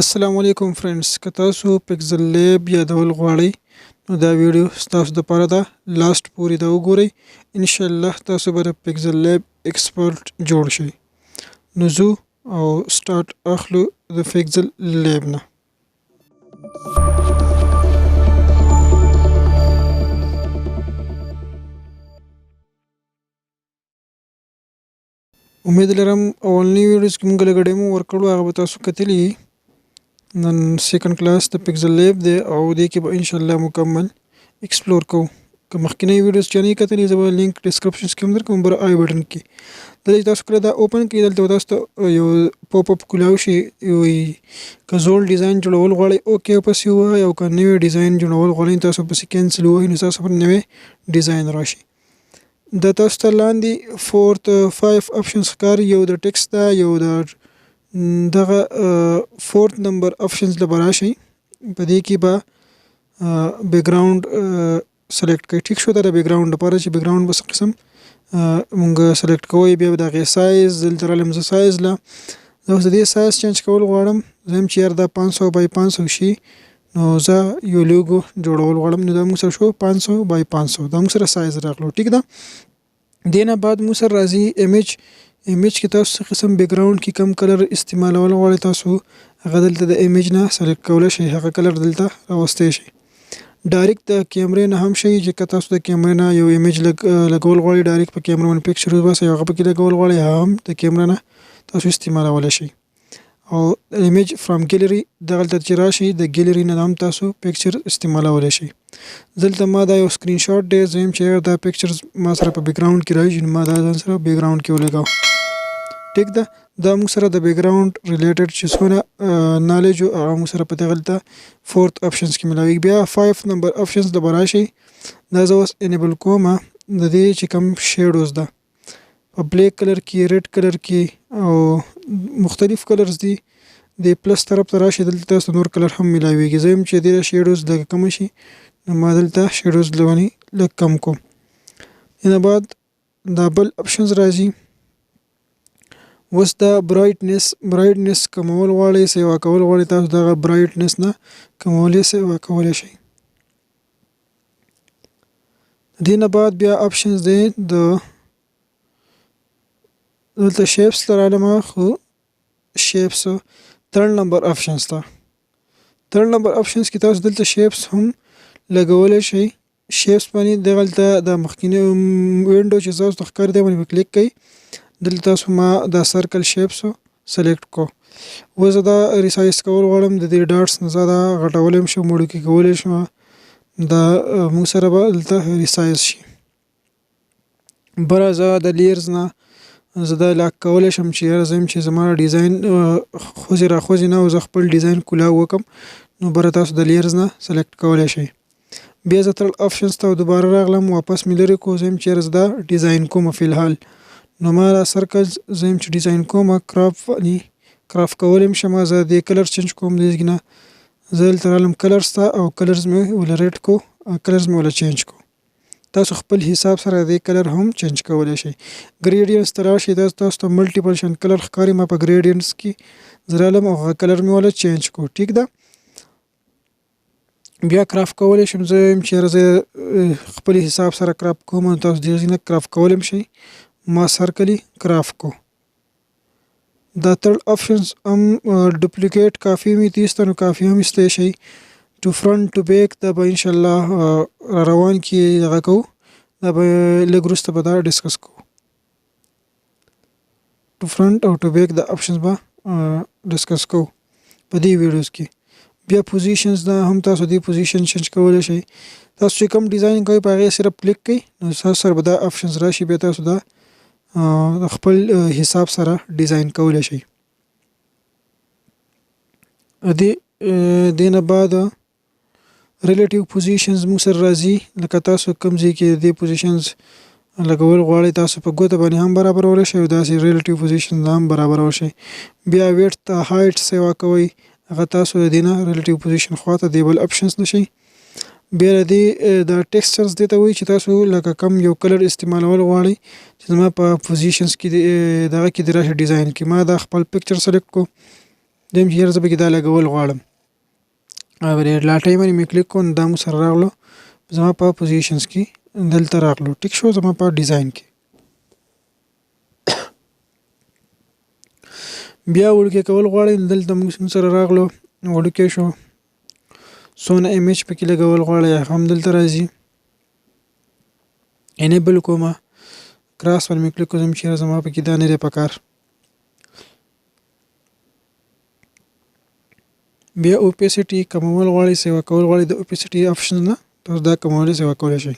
السلام علیکم فرینډز، که تاسو پکسل لیب یادول غواړئ نو دا ویډیو ستاسو دپاره ده. لاست پورې دا وګورئ، انشاءالله تاسو به د پکسل لیب ایکسپرټ جوړ شئ. نو ځو او سټارټ اخلو د پکسل لیب نه. امید لرم اولنی ویډیوز کې موږ لږ ډیمو ورکړو، هغه به تاسو کتلي. نن سیکنډ کلاس د پکسل لیب دی او دې کې به انشاءالله مکمل ایکسپلور کوو. که مخکینی ویډیوز چا نه کتلي زه به لینک ډسکرپشنز کې هم درکوم، بر آی بټن کې. دلته تاسو کله دا اوپن کړئ، دلته به تاسو ته یو پاپ اپ کولاو شي، وایي که زوړ ډیزاین جوړول غواړئ اوکې پسې ووایئ، او که نوی ډیزاین جوړول غواړئ تاسو پسې کینسل ووهئ، نو تاسو پر نوی ډیزاین راشي. د تاسو ته لاندې 5 اپشنز ښکاري، یو د ټیکسټ ده، یو د دغه 4 نمبر اپشنز له به راشئ. په دې کې به بیکګراوند سلیکټ کړئ. ټیک شو، دا د بیکګراوند لپاره چې بیکګراوند به څه قسم مونږ سلیکټ کوئ. بیا به د هغې سایز دلته رالم زه سایز له، زه اوس د دې سایز چینج کول غواړم. زه یم چې یار دا 500 بای 500 شي، نو زه یو لوګو جوړول غواړم. نو دا موږ سره شو 500 بای 500، دا موږ سره سایز راغلو. ټیک ده. دې نه بعد موږ سره راځي ایمیج کې تاسو څه قسم بیکګراوند کې کم کلر استعمالول غواړئ، تاسو هغه دلته د ایمیج نه سلیکټ کولی شئ، هغه کلر دلته راوستی شئ. ډایرکټ د کیمرې نه هم شئ، چې که تاسو د کیمرې نه یو ایمیج لګول غواړئ، ډایرکټ په کیمره باندې پکچر وباسئ، هغه پکې لګول غواړئ، هغه هم د کیمره نه تاسو استعمالولی شئ. او ایمیج فرام ګیلري دغلته چې راشئ، د ګیلري نه هم تاسو پکچر استعمالولی شئ. دلته ما دا یو سکرین شاټ دی، زه یم چې دا پکچرز ما سره په بیکګراوند کې راشي، نو ما دا ځان سره بیکګراوند کې ولګاو. ټیک ده. دا موږ سره د بیکګراوند ریلیټډ چې څونه نالج و هغه موږ سره په دغلته 4 اپشنز کې ملاویږي. بیا 5 نمبر اپشنز له به راشئ، دا زه اوس انیبل کومه. د دې چې کوم شیډوز ده په بلیک کلر کې، ریډ کلر کې او مختلف کلرز دي. د پلس طرف ته راشي، دلته تاسو نور کلر هم ملاویږي. زه یم چې دې شیډوز لږ کم شي، نو ما دلته شیډوز لونی لږ کم کوم. نه بعد دا بل اپشنز راځي. اوس دا برایټنس کمول غواړئ، سیوا کول غواړئ، تاسو دغه برایټنس نه کمولی سیوا کولی شئ. دې نه بعد بیا اپشنز دی د دلته شیپس ته رالمه، خو شیپس 3 نمبر اپشنز ته 3 نمبر اپشنز کې تاسو دلته شیپس هم لګولی شئ. شیپس باندې دغلته د مخکینی وینډو چې تاسو ته ښکاري دی باندې کلیک کړئ. دلته تاسو ما دا سرکل شیپس سلیکټ کو. اوس زه دا ریسایز کول غواړم، د دې ډاټس نه زه دا غټولی هم شم، وړوکی کولی شم. دا موږ سره به دلته ریسایز شي. بره زه د لیرز نه زه دا لاک کولی شم، چې یاره زه یم چې زما ډیزاین خوځې راخوځې نه، او زه خپل ډیزاین کولاو وکم، نو بره تاسو د لیرز نه سلیکټ کولی شئ. بیا زه تل اپشنز ته دوباره راغلم، واپس مې لرې کو. زه یم چې یاره زه دا ډیزاین کوم فی الحال، نو ما دا سرکل زه یم چې ډیزاین کوم، کراف کولی هم شم. زه دې کلر چینج کوم، دې نه زه دلته رالم کلرز ته، او کلرز مې وله ریډ کو، کلرز مې وله چینج کو. تاسو خپل حساب سره دې کلر هم چینج کولی شئ. ګریډینټس ته راشئ، دا تاسو ته ملټیپل شان کلر ښکاري، ما په ګریډینټس کې زه رالم او هغه کلر مې وله چینج کو. ټیک ده. بیا کراف کولی شم، زه یم چې زه خپل حساب سره کراف کوم، تاسو دې ځای نه کراف کولی هم شئ. ما سرکلی کراف کو. دا 3 اپشنز هم ډپلیکیټ کافي مې تیسته، نو کافي هم ایستی شئ. ټو فرنٹ ټو بیک دا به انشاءالله روان کې دغه کوو، دا به لږ وروسته به دا ډسکس کوو. ټو فرنٹ او ټو بیک دا اپشنز به ډسکس کوو په دې ویډیوز کې. بیا پوزیشنز دا هم تاسو دې پوزیشن چینج کولی شئ. تاسو چې کوم ډیزاین کوئ په هغې صرف کلیک کړئ، نو تاسو سره به دا اپشنز راشي. بیا تاسو دا خپل حساب سره ډیزاین کولی شئ. دې نه بعد ریلیټیو پوزیشنز موږ سره راځي، لکه تاسو کوم ځای کې دې پوزیشنز لګول غواړئ، تاسو په ګوته باندې هم برابرولی شئ، او داسې ریلیټیو پوزیشنز هم برابرولی شئ. بیا ویټ ته هایټ سیوا کوئ، هغه تاسو د دې نه ریلیټیو پوزیشن خواته دی بل اپشنز نشئ. بیا د دې دا ټیکسچرز دې ته وایي چې تاسو لکه کم یو کلر استعمالول غواړئ چې زما په پوزیشنز کې دغه کې د راشي ډیزاین کې. ما دا خپل پکچر سلیکټ کو، دویم چې یاره زه پکې دا لګول غواړم لاټۍ باندې مې کلیک کړو نو دا مو سره راغلو زما په پوزیشنز کې دلته راغلو ټیک شو زما په ډیزاین کې بیا وړوکی کول غواړئ نو دلته موږ سره راغلو وړوکی شو څونه ایمیج پکې لګول غواړئ هم دلته راځي انیبل کومه کراس باندې مې کلیک کوم چې زما پکې دا نه دی پکار بیا اوپیسټي کمول غواړئ سیوا کول غواړئ د اوپیسټي آپشن نه تاسو دا کمولی سیوا کولی شئ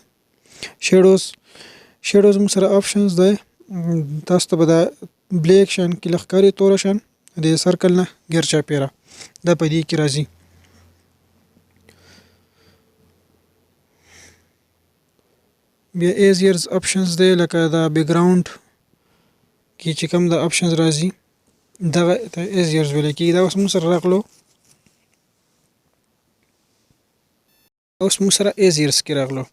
شیډوز موږ سره آپشنز دی تاسو ته به دا بلیک شان کې لښکاري توره شان د سرکل نه غیر چاپیره دا په دې کې راځي بیا ایزیرز آپشنز دی لکه دا بیکګراوند کې چې کوم د آپشنز راځي دغه ایزیرز ویل کېږي دا اوس موږ سره راغلو اوس موږ سره ایزیرز کې راغلو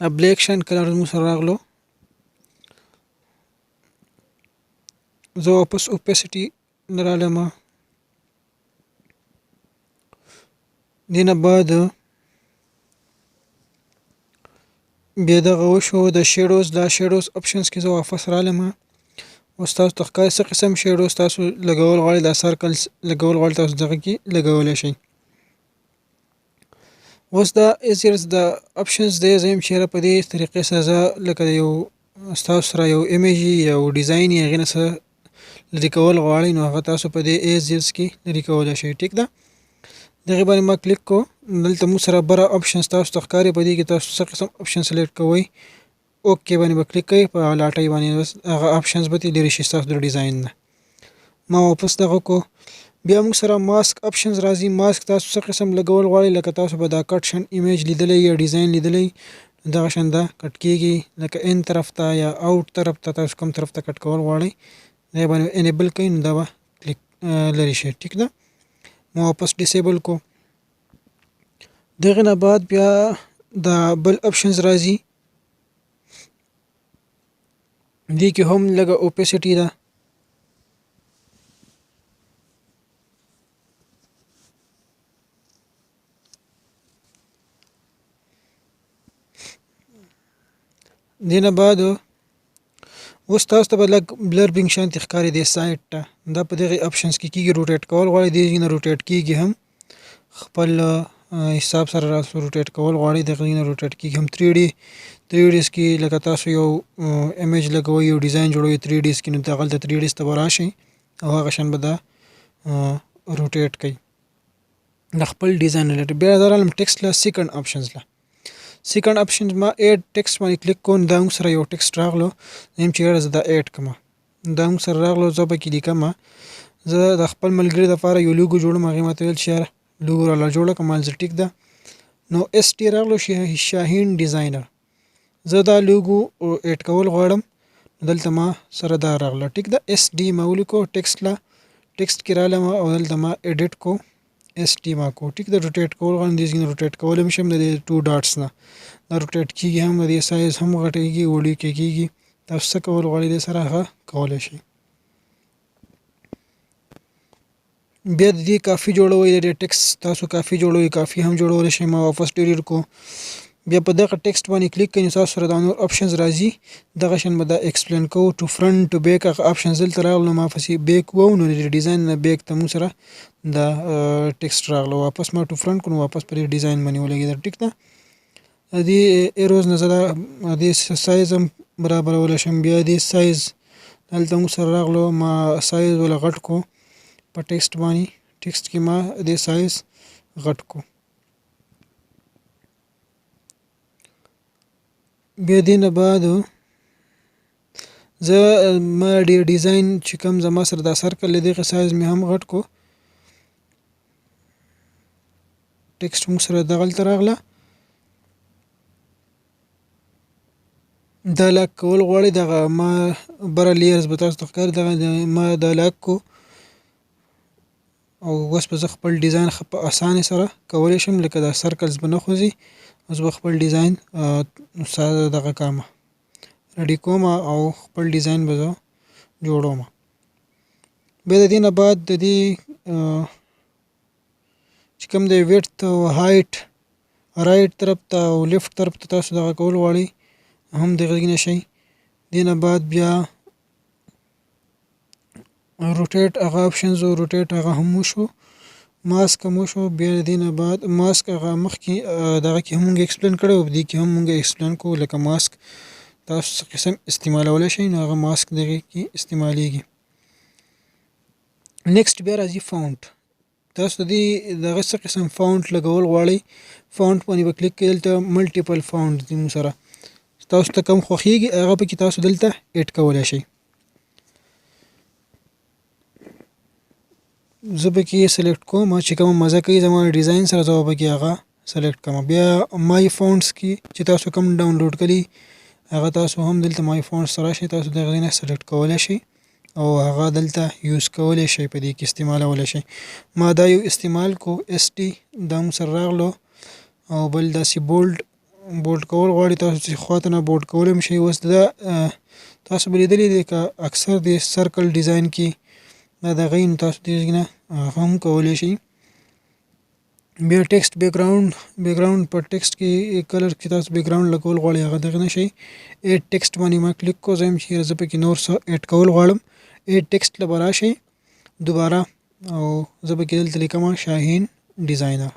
دا بلیک شان کلر موږ سره راغلو زه واپس اوپیسټي نه رالم دې نه بعد بیا دغه وشو د شیډوز آپشنز کې زه واپس رالم اوس تاسو ته ښکاري څه قسم شیډوز تاسو لګول غواړئ دا سرکلز لګول غواړئ تاسو دغه کې لګولی شئ اوس دا ایزیرز د آپشنز دی زه یم چیرې په دې طریقې سره زه لکه یو ستاسو سره یو ایمیج یو ډیزاین یې هغې نه څه لرې کول غواړئ نو هغه تاسو په دې ایزیرز کې لرې کولی شئ ټیک ده دغې باندې ما کلیک کو دلته موږ سره بره آپشنز تاسو ته ښکاري په دې کې تاسو څه قسم آپشن سلیکټ کوئ اوکې باندې به کلیک کوئ په لاټۍ باندې هغه آپشنز به ترې لرې شي ستاسو د ډیزاین نه ما واپس دغه کو بیا موږ سره ماسک آپشنز راځي ماسک تاسو څه قسم لګول غواړئ لکه تاسو به دا کټ شن ایمیج لیدلی یا ډیزاین لیدلی دغه شان دا کټ کیږي لکه ان طرف ته یا اوټ طرف ته تاسو کوم طرف ته کټ کول غواړئ دا باندې انیبل کړئ نو دا به کلیک لرې شي ټیک ده ما واپس ډیسیبل کو دغه نه بعد بیا دا بل آپشنز راځي دې کې هم لږه اوپیسټي ده دې نه بعد اوس تاسو ته به لږ بلربینګ شانتې ښکاري دی سایډ ته دا په دغې آپشنز کې کېږي روټیټ کول غواړئ دې نه روټیټ کېږي هم خپل حساب سره راسو روټیټ کول غواړئ دغې نه روټیټ کېږي هم 3D کې لکه تاسو یو ایمیج لګوئ یو ډیزاین جوړوئ 3D کې نو دغلته 3D ته به راشئ او هغه شان به دا روټیټ کوي د خپل ډیزاین ریلیټډ بیا زه رالم ټیکسټ له سیکنډ آپشنز له سیکنډ آپشن ما ایډ ټیکسټ باندې کلیک کوم دا موږ سره یو ټیکسټ راغلو زه چې زه دا ایډ کړم دا موږ سره راغلو زه پکې لیکم زه د خپل ملګري دپاره یو لوګو جوړم هغې ماته ویل چې یاره لوګو راله جوړه کړه ما زه ټیک ده نو ایس ټي راغلو شاهین ډیزاینر زه دا لوګو ایډ کول غواړم دلته ما سره دا راغله ټیک ده ایس ډي ما ولیکو ټیکسټ کې رالم او دلته ما ایډیټ کو ایس ټي ما کو ټیک ده روټیټ کول غواړم دې ځای نه روټیټ کولی هم شم د دې 2 ډاټس نه دا روټیټ کېږي هم د دې سایز هم غټېږي وړوکی کېږي تاسو څه کول غواړئ دې سره هغه کولی شئ بیا د دې کافي جوړوئ د دې ټیکسټ تاسو کافي جوړوئ کافي هم جوړولی شئ ما واپس ډیلیټ کو بیا په دغه ټیکسټ باندې کلیک کړئ نو تاسو سره دا نور آپشنز راځي دغه شان به دا ایکسپلین کوو ټو فرنټ ټو بیک هغه آپشنز دلته راغلو ما پسې بیک وو نو د ډیزاین نه بیک ته موږ سره دا ټیکسټ راغلو واپس ما ټو فرنټ کړو واپس په دې ډیزاین باندې ولګېده ټیک ده دې ایروز نه زه دې سایز هم برابرولی شم بیا دې سایز دلته موږ سره راغلو ما سایز ولا غټ کو په ټیکسټ باندې ټیکسټ کې ما دې سایز غټ کو بیا دې نه بعد زه ما ډیزاین چې کوم زما سره دا سرکل دی دغه سایز مې هم غټ کو ټیکسټ موږ سره دغلته راغله دا لاک کول غواړئ دغه ما بره لیرز به تاسو ته ښکاري دغه ما دا لاک کو او اوس به زه خپل ډیزاین په اسانۍ سره کولی شم لکه دا سرکلز به نه خوځي اوس به خپل ډیزاین ساده دغه کامه ریډي کوم او خپل ډیزاین به زه جوړوم بیا د دې نه بعد د دې چې کوم دی ویډث او هایټ رایټ طرف ته او لیفټ طرف ته تاسو دغه کول غواړئ هم د هغې نه شئ. دې نه بعد بیا روټیټ هغه اپشنز او روټیټ هغه هم وشو، ماسک هم وشو. بیا د دې نه بعد ماسک هغه مخکې دغه کې هم مونږ اکسپلین کړی او په دې کې هم مونږ اکسپلین کوو، لکه ماسک تاسو څه قسم استعمالولی شئ نو هغه ماسک دغې کې استعمالیږي. نیکسټ بیا راځي فونټ. تاسو د دې دغه څه قسم فونټ لګول غواړئ، فونټ باندې به کلیک کوئ. دلته ملټیپل فونټ دي موږ سره، تاسو ته کوم خوښیږي هغه پکې تاسو دلته ایډ کولی شئ. زه پکې سلیکټ کوم چې کومه مزه کوي زما ډیزاین سره، زه به پکې هغه سلیکټ کوم. بیا مای فونټس کې چې تاسو کوم ډاونلوډ کړي هغه تاسو هم دلته مای فونټس ته راشئ، تاسو د هغې نه سلیکټ کولی شئ او هغه دلته یوز کولی شئ، په دې کې استعمالولی شئ. ما دا یو استعمال کو اس ټي دا موږ سره راغلو، او بل داسې بولډ کول غواړئ تاسو چې خواته نه بولډ کولی هم شئ. اوس دا تاسو به لیدلي دی که اکثر د سرکل ډیزاین کې دا د هغې نه تاسو د هغې نه هم کولی شئ. بیا ټیکسټ بیکګراوند په ټیکسټ کې کلر کې تاسو بیکګراوند لګول غواړئ هغه دغه نه شئ. ایډ ټیکسټ باندې ما کلیک کو، زه یم چې زه پکې نور څه ایډ کول غواړم. ایډ ټیکسټ له به راشئ دوباره او زه پکې دلته لیکم شاهین ډیزاینر.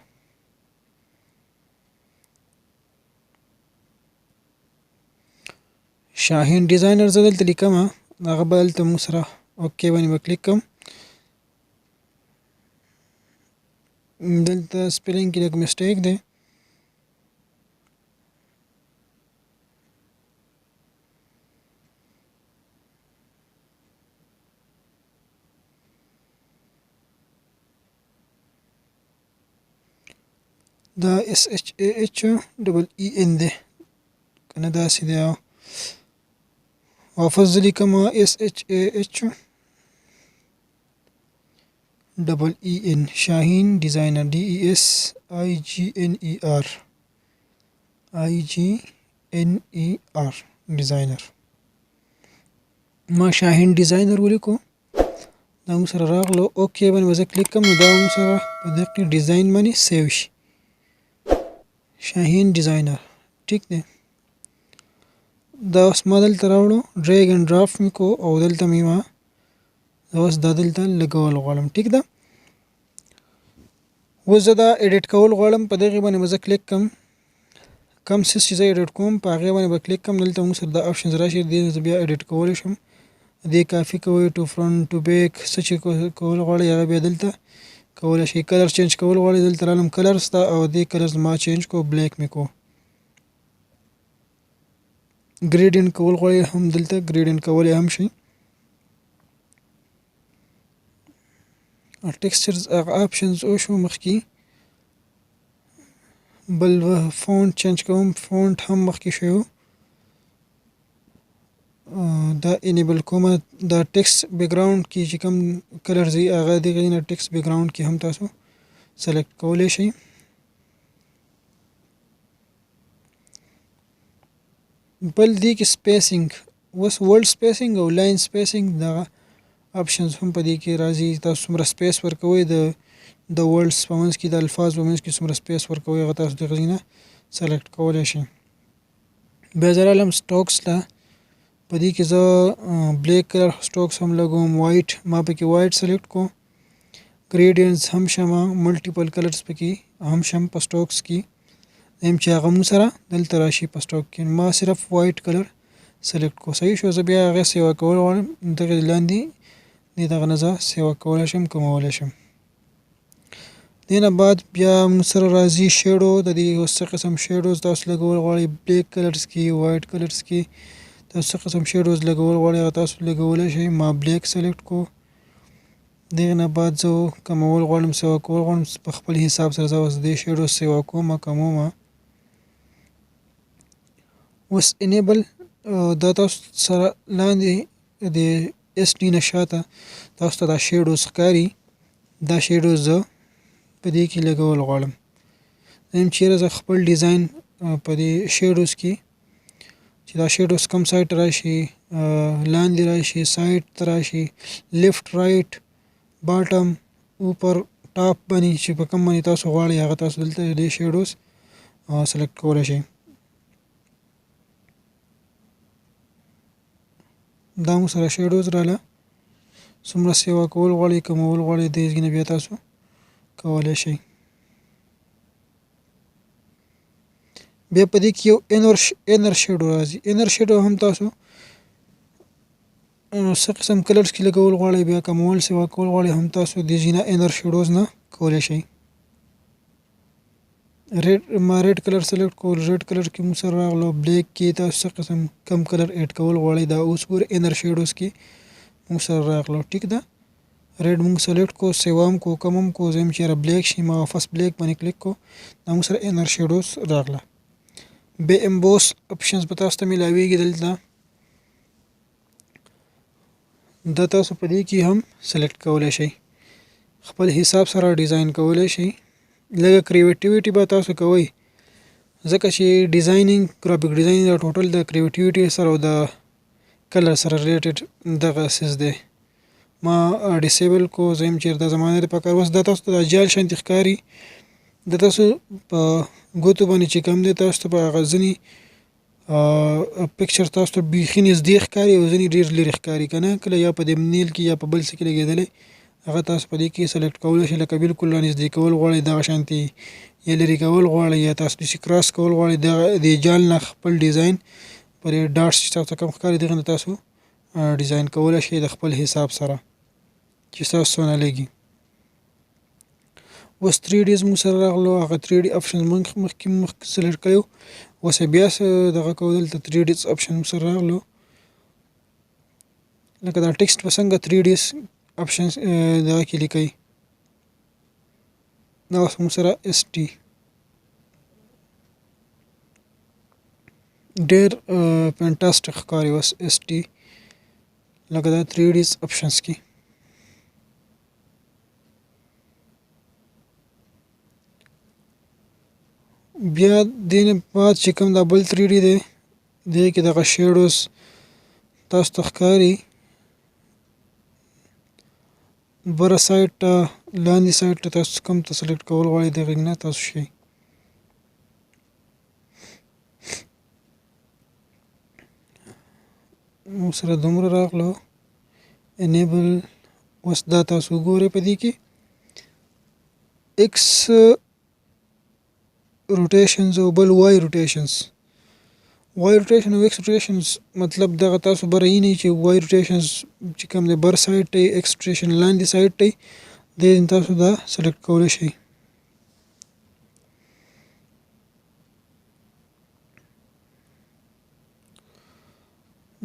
شاهین ډیزاینر زه دلته لیکم، هغه به دلته موږ سره اوکې باندې به کلیک کوم. دلته سپیلنګ کې لږ مسټیک دی، دا SHAHEEN دی که نه داسې دی. واپس زه لیکم SHAHEEN شاهین ډیزاینر DESIGNER ډیزاینر. ما شاهین ډیزاینر ولیکو، دا موږ سره راغلو. اوکې باندې به زه کلیک کوم نو دا موږ سره په دغه ډیزاین باندې سیو شي، شاهین ډیزاینر. ټیک دی، دا اوس ما دلته راوړو، ډریګ اینډ ډراپ مې کو او دلته مې ما اوس دا دلته لګول غواړم. ټیک ده، اوس زه دا ایډیټ کول غواړم، په دغې باندې به زه کلیک کوم. کوم څه چې زه ایډیټ کوم په هغې باندې به کلیک کوم. دلته موږ سره دا آپشنز راشي، دې زه بیا ایډیټ کولی شم. دې کافي کوئ ټو فرنټ ټو بیک څه چې کول غواړئ هغه بیا دلته کولی شئ. کلر چینج کول غواړئ دلته رالم کلر سته او دې کلر ما چینج کو، بلیک مې کو. ګریډینټ کول غواړئ هم دلته ګریډینټ کولی هم شئ. ټیکسچرز هغه آپشنز وشو مخکې. بل فونټ چینج کوم، فونټ هم مخکې شوی دا انیبل کومه. دا ټیکسټ بیکګراوند کې چې کوم کلر ځي هغه دغې نه ټیکسټ بیکګراوند کې هم تاسو سلیکټ کولی شئ. بل دې کې سپیسینګ، اوس ورډ سپیسینګ او لاین سپیسینګ دغه آپشنز هم په دې کې راځي. تاسو څومره سپیس ورکوئ د ورډس په منځ کې، د الفاظ په منځ کې څومره سپیس ورکوئ هغه تاسو د هغې نه سلیکټ کولی شئ. بیا زه رالم سټوکس ته، په دې کې زه بلیک کلر سټوکس هم لګوم، وایټ ما پکې وایټ سلیکټ کو. ګریډینټس هم شمه، ملټیپل کلرز پکې هم شم په سټوکس کې، یم چې هغه موږ سره دلته راشي په سټوک کې. ما صرف وایټ کلر سلیکټ کو، صحیح شو. زه بیا هغې سیوا کول غواړم، دغې لاندې دغه نه زه سیوا کولی شم، کومولی شم. دې نه بعد بیا موږ سره راځي شیډو. د دې اوس څه قسم شیډوز تاسو لګول غواړئ، بلیک کلرز کې، وایټ کلرز کې تاسو څه قسم شیډوز لګول غواړئ هغه تاسو لګولی شئ. ما بلیک سلیکټ کو. دغې نه بعد زه کمول غواړم، سیوا کول غواړم په خپل حساب سره. زه اوس دې شیډوز سیوا کومه، کومومه. اوس انیبل دا تاسو سره لاندې د اس ډي نه شاته تاسو ته دا شیډوز ښکاري، دا شیډوز زه په دې کې لګول غواړم. زه چیرې زه خپل ډیزاین په دې شیډوز کې چې دا شیډوز کوم سایډ ته راشي، لاندې راشي، سایډ ته راشي، لیفټ رایټ باټم اوپر ټاپ باندې چې په کوم باندې تاسو غواړئ هغه تاسو دلته د شیډوز سلیکټ کولی شئ. دا مو سره شیډوز راله. څومره سیوا کول غواړئ کمول غواړئ د هغې نه بیا تاسو کولی شئ. بیا په دې کې یو انر شیډو راځي. انر شیډو هم تاسو څه قسم کلرز کې لګول غواړئ بیا کمول سیوا کول غواړئ هم تاسو د هغې نه انر شیډوز نه کولی شئ. ما ریډ کلر سلیکټ کول. ریډ کلر کې مو سره راغلو. بلیک کې تاسو څه قسم کم کلر ایډ کول غواړئ دا اوس ګورئ انر شیډوز کې مو سره راغلو. ټیک ده. ریډ مونږ سلیکټ کو سیوام کو کمم کو زم چیرې بلیک شي ما واپس بلیک باندې کلیک کو دا مو سره انر شیډوز راغله. بیا امبوس اپشنز به تاسو ته میلاویږي دلته دا تاسو په دې کې هم سلیکټ کولی شئ. خپل حساب سره ډیزاین کولی شئ. لږه کریټیویټي به تاسو کوئ ځکه چې ډیزاینینګ ګرافیک ډیزاینینګ دا ټوټل د کریټیویټي سره او د کلر سره ریلیټډ دغه سیز دی. ما ډیسیبل کو زم چیرې دا زمانه د پکار وس دا تاسو ته د جال شانتي ښکاري د تاسو په ګوتو باندې چې کم دی تاسو ته په هغه ځینې پکچر تاسو ته بیخي نږدې ښکاري او ځینې ډېر لرې ښکاري که نه کله یا په دې نیل کې یا په بل څه کې لګېدلی هغه تاسو په دې کې سلیکټ کولی شئ. لکه بالکل رانږدې کول غواړئ دغه شانتي یا لرې کول غواړئ یا تاسو داسې کراس کول غواړئ د جال نه خپل ډیزاین پر ډاټس چې تاسو ته کم ښکاري دغه نه تاسو ډیزاین کولی شئ د خپل حساب سره چې ستاسو څونه لګي. اوس 3Ds مو سره راغلو. هغه 3D اپشن مخکې سلیکټ کړی اوس یې بیا دغه کوو دلته 3Ds اپشن مو سره راغلو. لکه دا ټکسټ به څنګه 3Ds اپشن دغه کې لیکئ دا اوس مو سره ST ډېر فینټاسټک ښکاري اوس ST لکه دا 3Ds اپشنز کې. بیا دې نه بعد چې کوم دا بل 3D دی دې کې دغه شیډوز تاسو ته ښکاري بره سایډ ته لاندې سایډ ته تاسو کوم ته سلیکټ کول غواړئ د هغې نه تاسو شئ. مو سره دومره راغلو. انیبل اوس دا تاسو وګورئ په دې کې ایکس روټیشنز او بل وای روټیشنز. وای روټیشن او ایکس روټیشنز مطلب دغه تاسو بره یې نه چې وای روټیشنز چې کوم دی بر سایډ ته ایکس روټیشن لاندې سایډ ته دې تاسو دا سلیکټ کولی شئ.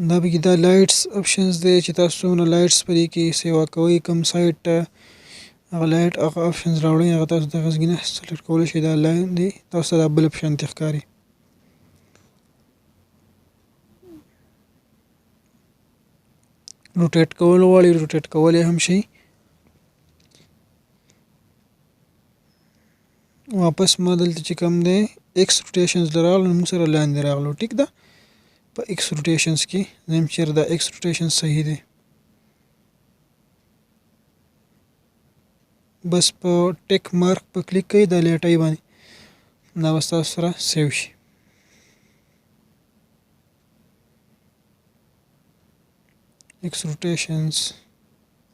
دا پکې دا لایټس اپشنز دی چې تاسو څومره لایټس په دې کې سیوا کوئ کوم سایډ ته هغه لایټ هغه اپشنز راوړئ هغه تاسو دغه ځای نه سلیکټ کولی شئ. دا لاندې تاسو ته دا بل اپشن ته ښکاري. روټیټ کول غواړئ روټیټ کولی هم شئ. واپس ما دلته چې کوم دی ایکس روټیشنز له راغلو موږ سره لاندې راغلو. ټیک ده. په ایکس روټیشنز کې زم چیرې دا ایکس روټیشن صحیح دی. بس په ټیک مارک په کلیک کوئ دا لیټۍ باندې دا به ستاسو سره سیو شي. ایکس روټیشنز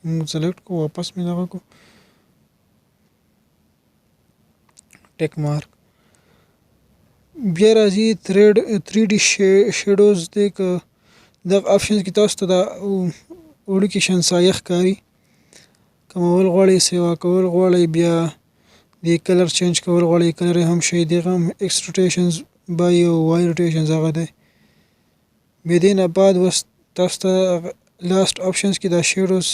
موږ سلیکټ کو واپس مې دغه کو ټیک مارک. بیا راځي 3D شیډوز دی که دغه اپشنز کې تاسو ته دا وړوکي شان سایه ښکاري کمول غواړئ سیوا کول غواړئ بیا د کلر چینج کول غواړئ کلر هم شئ دغه هم ایکس روټیشنز بای او وای روټیشنز هغه دی. بیا دې نه بعد اوس تاسو ته لاست اپشنز کې دا شیډوز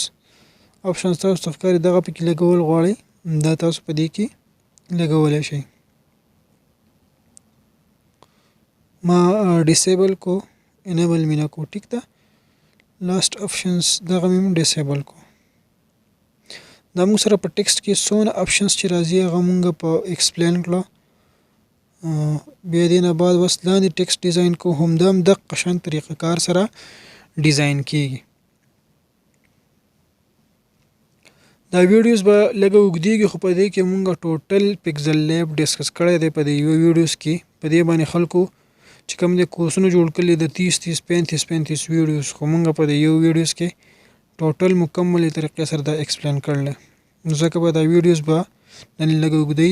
اپشنز تاسو ته ښکاري دغه پکې لګول غواړئ دا تاسو په دې کې لګولی شئ. ما ډیسیبل کو انیبل مې نه کو. ټیک ده. لاست اپشنز دغه مې ډیسیبل کو. دا موږ سره په ټکسټ کې څونه اپشنز چې راځي هغه موږ په ایکسپلین کړه. بیا دې نه بعد اوس لاندې ټکسټ ډیزاین کو همدا هم دقه شان طریقه کار سره ډیزاین کیږي. دا ویډیوز به لږه اوږدیږي خو په دې کې مونږ ټوټل پکسل لیب ډسکس کړی دی په دې یو ویډیوز کې په دې باندې خلکو چې کوم د کورسونه جوړ کړي د 30 35 ویډیوز خو مونږ په دې یو ویډیوز کې ټوټل مکمل طریقې سره دا ایکسپلین کړل نو ځکه به دا ویډیوز به نن لږه اوږدی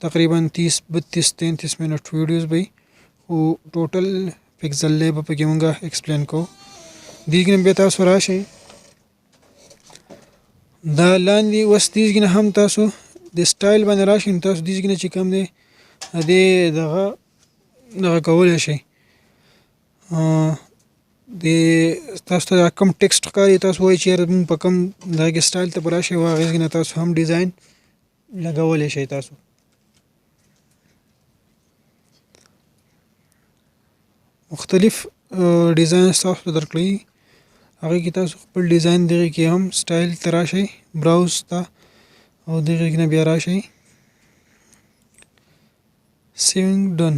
تقریبا 30 32 33 منټ ویډیوز به او ټوټل پکسل لیب په کې مونږ ایکسپلین کوو دیګ نه به تاسو راشئ دا لاندې وس دیږي نه هم تاسو د سټایل باندې راشئ تاسو دیږي نه چې کوم دی دغه کولی شئ د تاسو ته کوم ټیکسټ ښکاري تاسو وایئ چې یاره موږ په کوم دغه سټایل ته به راشئ او هغې نه تاسو هم ډیزاین لګولی شئ تاسو مختلف ډیزاین تاسو ته درکړي هغې کې تاسو خپل ډیزاین دغې کې هم سټایل ته راشئ براوز ته او دغې نه بیا راشئ سیوینګ ډن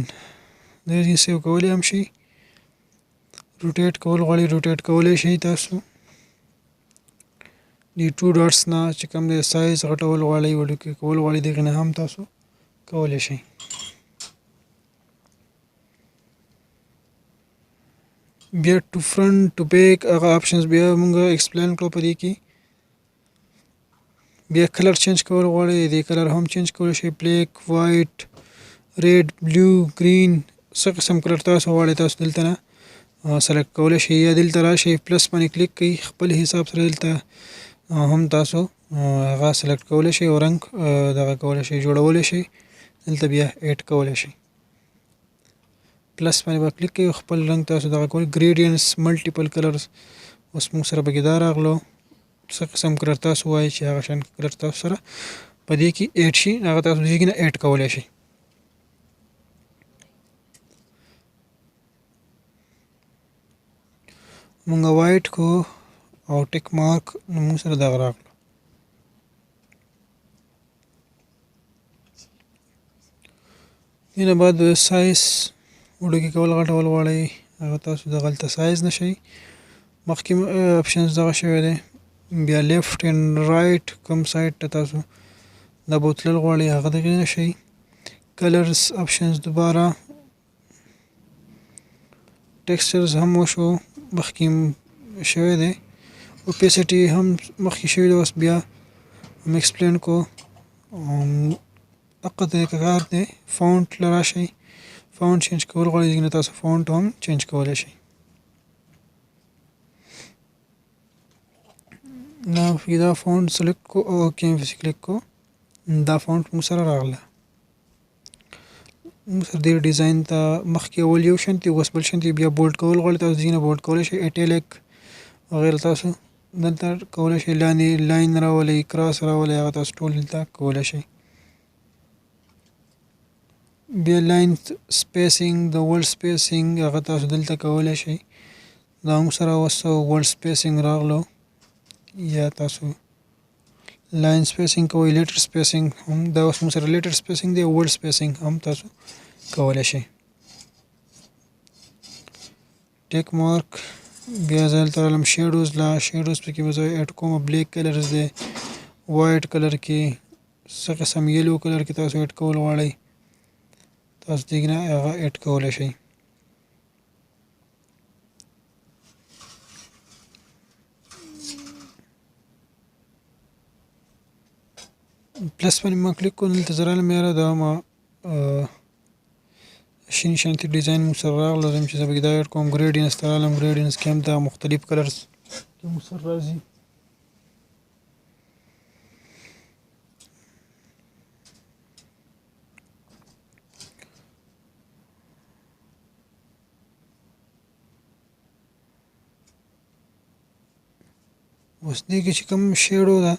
دغې سیو کولی هم شي روټیټ کول غواړئ روټیټ کولی شئ تاسو د 2 ډاټس نه چې کوم دی سایز غټول غواړئ وډوکې کول غواړئ دغې نه هم تاسو کولی شئ بیا ټو فرنٹ ټو بیک هغه آپشنز بیا مونږ ایکسپلین کړو په دې کې بیا کلر چینج کول غواړئ د کلر هم چینج کولی شئ بلیک وایټ ریډ بلو گرین څه قسم کلر تاسو غواړئ تاسو دلته نه سلیکټ کولی شئ یا دلته راشئ پلس باندې کلیک کړئ خپل حساب سره دلته هم تاسو هغه سلیکټ کولی شئ او رنګ دغه کولی شئ جوړولی شئ دلته بیا ایډ کولی شئ پلس باندې به کلیک کوئ خپل رنګ تاسو دغه کوئ ګریډینس ملټیپل کلرز اوس موږ سره پکې دا راغلو څه قسم کلر تاسو وایئ چې هغه شان کلر تاسو سره په دې کې ایډ شي هغه تاسو دې نه ایډ کولی شئ مونږ وایټ کو او ټیک مارک نو موږ سره دغه راغلو دې نه بعد سایز وډوکې کول غټول غواړئ هغه تاسو دغلته سایز نه شئ مخکې اپشنز دغه شوی دی بیا لیفټ اینډ رایټ کوم سایډ ته تاسو دا بوتلل غواړئ هغه دغې نه شئ کلرز اپشنز دوباره ټیکسچرز هم وشو مخکې شوی دی اوپیسټي هم مخکې شوی دی اوس بیا هم ایکسپلین کو دقه طریقه کار دی فونټ له راشئ فونټ چینج کول غواړئ دغې نه تاسو فونټ هم چینج کولی شئ دا فونټ سلیکټ کو او کینوس کلیک کو دا فونټ موږ سره راغله موږ سره دې ډیزاین ته مخکې اول یو شانتي اوس بل شانتي بیا بولډ کول غواړئ تاسو دې نه بولډ کولی شئ ایټیلیک وغیره تاسو دلته کولی شئ لاندې لاین راولئ کراس راولئ هغه تاسو ټول دلته کولی شئ بیا لاین سپیسینګ د ورډ سپیسینګ هغه تاسو دلته کولی شئ دا موږ سره اوس ورډ سپیسینګ راغلو یا تاسو لاین سپیسینګ کوئ لیټر سپیسینګ هم دا اوس موږ سره لیټر سپیسینګ دی ورډ سپیسینګ هم تاسو کولی شئ ټیک مارک بیا زه دلته رالم شیډوز لا شیډوز پکې به زه ایډ کوم بلیک کلرز دی وایټ کلر کې څه قسم یلو کلر کې تاسو ایډ کول غواړئ تاسو دې نه هغه ایډ کولی شئ پلس باندې ما کلیک کړو دلته زه رالم یاره دا ما شین شانتي ډیزاین موږ سره راغله زه چې زه پکې دا ایډ کوم ګریډینس ته رالم ګریډینس کې هم دا مختلف کلرز موږ سره راځي اوس دې کې چې کوم شیډو ده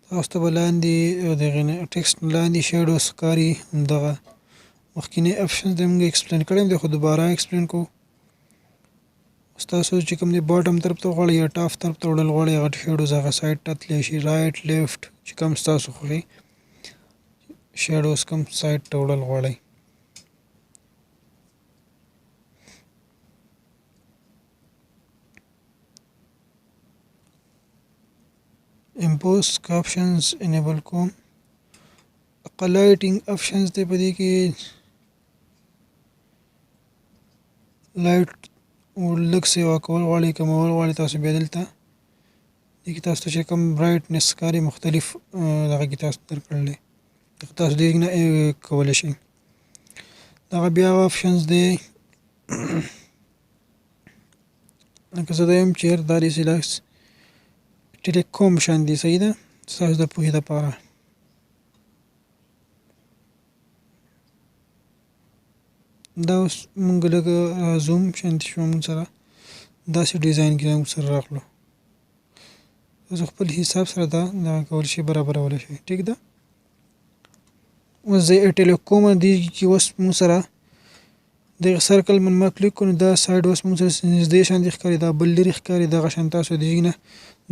تاسو ته به لاندې دغې نه ټیکسټ لاندې شیډو ښکاري همدغه مخکینی اپشنز دی موږ ایکسپلین کړی دی خو دوباره ایکسپلین کوو اوس تاسو چې کوم دی باټم طرف ته غواړئ یا ټاپ طرف ته وړل غواړئ هغه شیډوز هغه سایډ ته تللی شي رایټ لیفټ چې کوم ستاسو خوښي شیډوز کوم سایډ ته وړل غواړئ امپوز کا آپشنز انیبل کوم. لایټینګ آپشنز دی په دې کې لایټ لږ سیوا کول غواړئ کمول غواړئ تاسو بیا دلته دې کې تاسو ته چې کوم برایټنس ښکاري مختلف دغه کې تاسو درکړل دی تاسو دې نه کولی شئ. دغه بیا آپشنز دی لکه زه دویم چیر دا داسې لاس ټیلیکوم شان دي صحیح ده ستاسو د پوهې دپاره. دا اوس مونږ لږه زوم شانتي شو مونږ سره داسې ډیزاین کې مونږ سره راغلو تاسو خپل حساب سره دا کول شي برابرولی شئ ټیک ده. اوس زه ټیلیکوم دې کې اوس مونږ سره دغه سرکل من ما کلیک کړو دا سایډ اوس مونږ سره نږدې شانتي ښکاري دا بل لرې ښکاري دغه شان تاسو د دې نه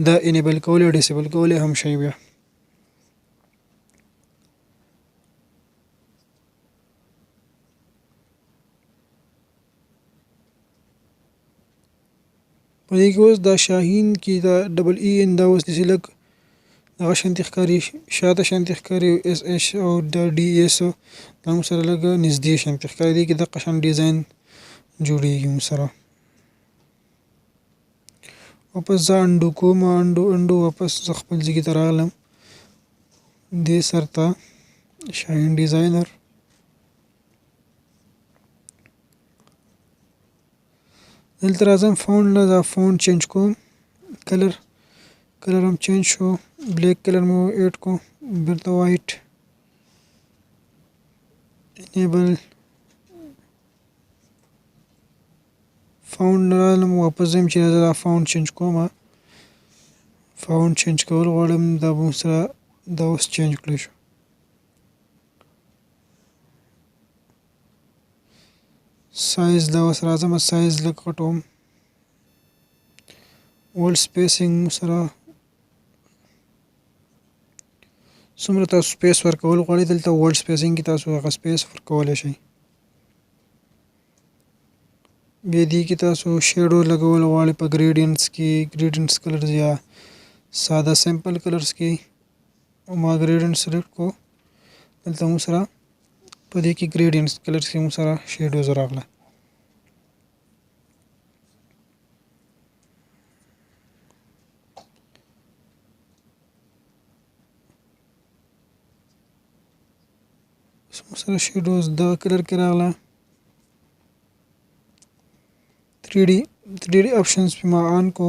دا انیبل کولی او ډیسیبل کولی هم شئ بیا. په دې کې اوس دا شاهین کې دا ډبل ای ان دا اوس داسې لږ دغه شانتي ښکاري شاته شانتي ښکاري اس ایچ او دا ډي ایس دا موږ سره لږ نږدې شانتي ښکاري دې کې دغه شان ډیزاین جوړیږي موږ سره. واپس زه انډو کوم انډو واپس زه خپل ځای ته راغلم دې سر ته شاهین ډیزاینر دلته راځم فونټ نه دا فونټ چینج کوم کلر هم چینج شو بلیک کلر مو ایډ کو بیرته وایټ انیبل فونټ نه رالم واپس ځم چې زه دا فونټ چینج کوم فونټ چینج کول غواړم دا به سره دا اوس چینج کړی شو. سایز دا اوس راځم سایز لږ غټوم ورډ سپیسینګ سره څومره تاسو سپیس ورکول غواړئ دلته ورډ سپیسینګ کې تاسو هغه سپیس ورکولی شئ. بیا دې کې تاسو شیډو لګول غواړئ په ګریډینټس کې ګریډینټس کلرز یا ساده سمپل کلرز کې ما ګریډینټ سلیکټ کو دلته موږ سره په دې کې ګریډینټس کلرز کې موږ سره شیډوز راغله. موږ سره شیډوز دغه کلر کې راغله 3D آپشنز پې ما آن کو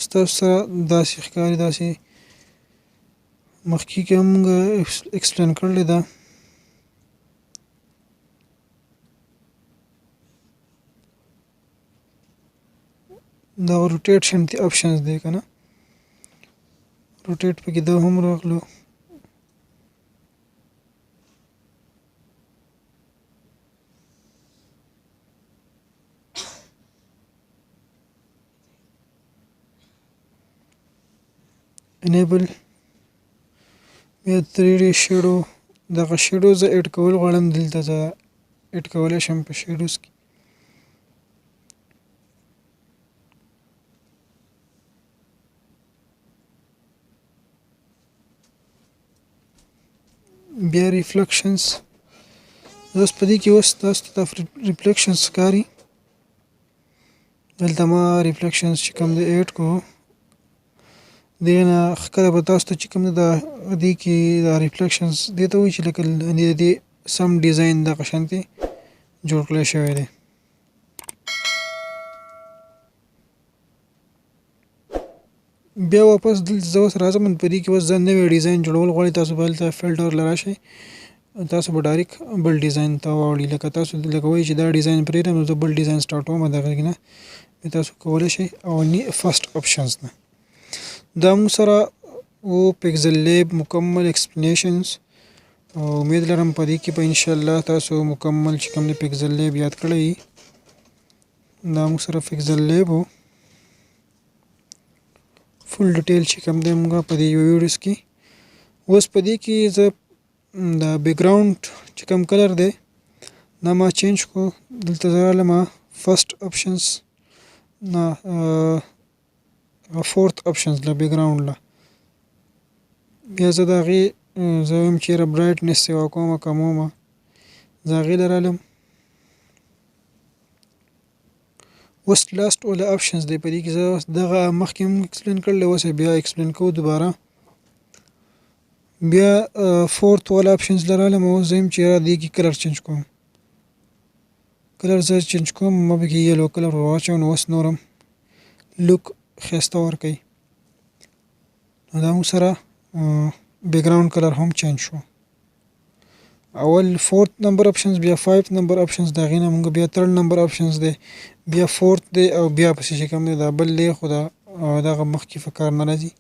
ستاسو سره داسې ښکاري داسې مخکې کې هم موږ ایکسپلین کړلې ده دا روټیټ شانتي آپشنز دی که نه روټیټ پکې دا هم راغلو انیبل بیا 3D شیډو دغه شیډو زه ایډ کول غواړم دلته زه ایډ کولی شم په شیډوز کې بیا ریفلیکشنز اوس په دې کې اوس تاسو ته ریفلیکشنز ښکاري دلته ما ریفلیکشنز چې کوم دی ایډ کو دې نه ښکاره به تاسو ته چې کوم دی دې کې دا ریفلیکشنز دې ته وایي چې لکه دې سم ډیزاین دغه شانتې جوړ کړی شوی دی. بیا واپس دلته زه اوس راځم په دې کې اوس زه نوی ډیزاین جوړول غواړئ تاسو به هلته فلټر له راشئ تاسو به ډایرکټ بل ډیزاین ته واوړي لکه تاسو لکه وایي چې دا ډیزاین پرېږدم نو زه بل ډیزاین سټارټوم دغه کې نه تاسو کولی شئ اولني فرسټ آپشنز نه دا موږ سره و پکسل لیب مکمل ایکسپلینیشنز او امید لرم په دې کې به انشاءالله تاسو مکمل چې کوم دی پکسل لیب یاد کړی دا موږ سره پکسل لیب و فل ډیټیل چې کوم دی موږ په دې ویډیوز کې اوس په دې کې زه دا بیک ګراوند چې کوم کلر دی دا ما چینج کو. دلته زه رالم فرست اپشنز نه فورت اپشنز له بیک ګراوند له بیا زه د هغې زه وایم چېرې برایټنس سیوا کومه کمومه زه هغې له رالم. اوس لاست والا اپشنز دی په دې کې زه دغه مخکې هم اکسپلین کړلی اوس بیا اکسپلین کوو دوباره. بیا فورت والا اپشنز له رالم اوس زه یم چې یاره دې کې کلر چینج کوم. کلر زه چینج کوم ما پکې یلو کلر ور واچوم نو اوس نور هم لوک ښایسته ورکوي. نو دا موږ سره بیک ګراوند کلر هم چینج شو. اول فورت نمبر اپشنز بیا 5 نمبر اپشنز د هغې نه موږ بیا 3 نمبر اپشنز دی بیا فورت دی او بیا پسې چې کوم دی دا بل دی خو دا دغه مخکې په کار نه راځي.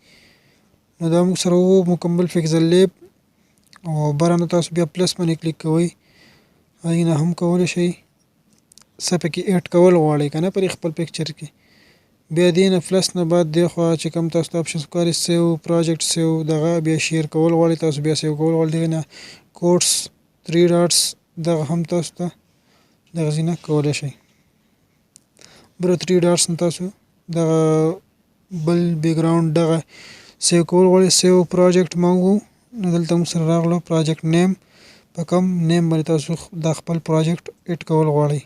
نو دا موږ سره وو مکمل پکزل لیب او بره نه تاسو بیا پلس باندې کلیک کوئ هغې نه هم کولی شئ څه پکې ایډ کول غواړئ که نه پر خپل پکچر کې. بیا دې نه پلس نه بعد دې خوا چې کوم تاسو ته اپشنز ښکاري سیو پروجیکټ سیو دغه بیا شیر کول غواړئ تاسو بیا سیو کول غواړئ دغې نه کوټس 3 ډاټس دغه هم تاسو ته دغه ځینه کولی شئ. بره 3 ډاټس نه تاسو دغه بل بیک ګراوند دغه سیو کول غواړئ سیو پروجیکټ ما وو نو دلته موږ سره راغلو پروجیکټ نیم په کوم نیم باندې تاسو دا خپل پروجیکټ ایډ کول غواړئ.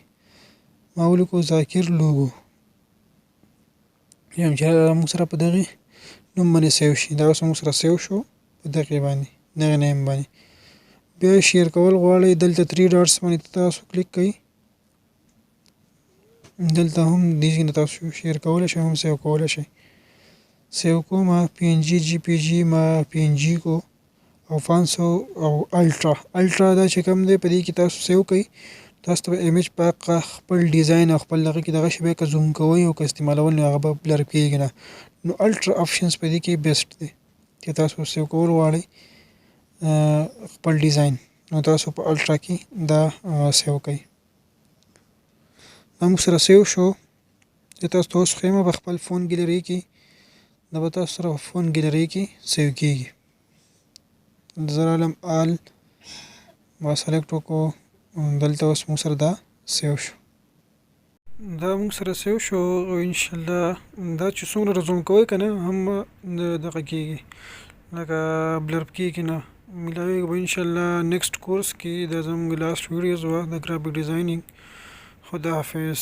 ما ولیکو ذاکر لوګو یم چې موږ سره په دغې نوم باندې سیو شي دا اوس موږ سره سیو شو په دغې باندې دغې نیم باندې. بیا شیر کول غواړئ دلته 3 ډاټس باندې تاسو کلیک کوئ دلته هم دې ځای نه تاسو شیر کولی شئ هم سیو کولی شئ. سیو کوم پی ان جي جی پی جي ما پی ان جي کو او فانسو او الټرا دا چې کوم دی په دې کې تاسو سیو کوئ تاسو ته ایمیج په خپل ډیزاین او خپل دغه کې دغه شی بیا که زوم کوئ او که استعمالول نو هغه به بلر کېږي نه. نو الټرا اپشنز په دې کې بیسټ دی چې تاسو سیو کول غواړئ خپل ډیزاین نو تاسو په الټرا کې دا سیو کوئ. دا موږ سره سیو شو چې تاسو ته اوس ښیم په خپل فون ګیلري کې دا به تاسو سره په فون ګیلري کې سیو کېږي. زه رالم آل ما سلیکټ وکړو دلته اوس موږ سره دا سیو شو. دا موږ سره سیو شو او انشاءالله دا چې څومره زوم کوئ که نه هم دغه کېږي لکه بلر کېږي نه ملاویږي به انشاءالله نیکسټ کورس کې دا زموږ لاست ویډیوز وه د ګرافیک ډیزاینینګ. خدا حافظ.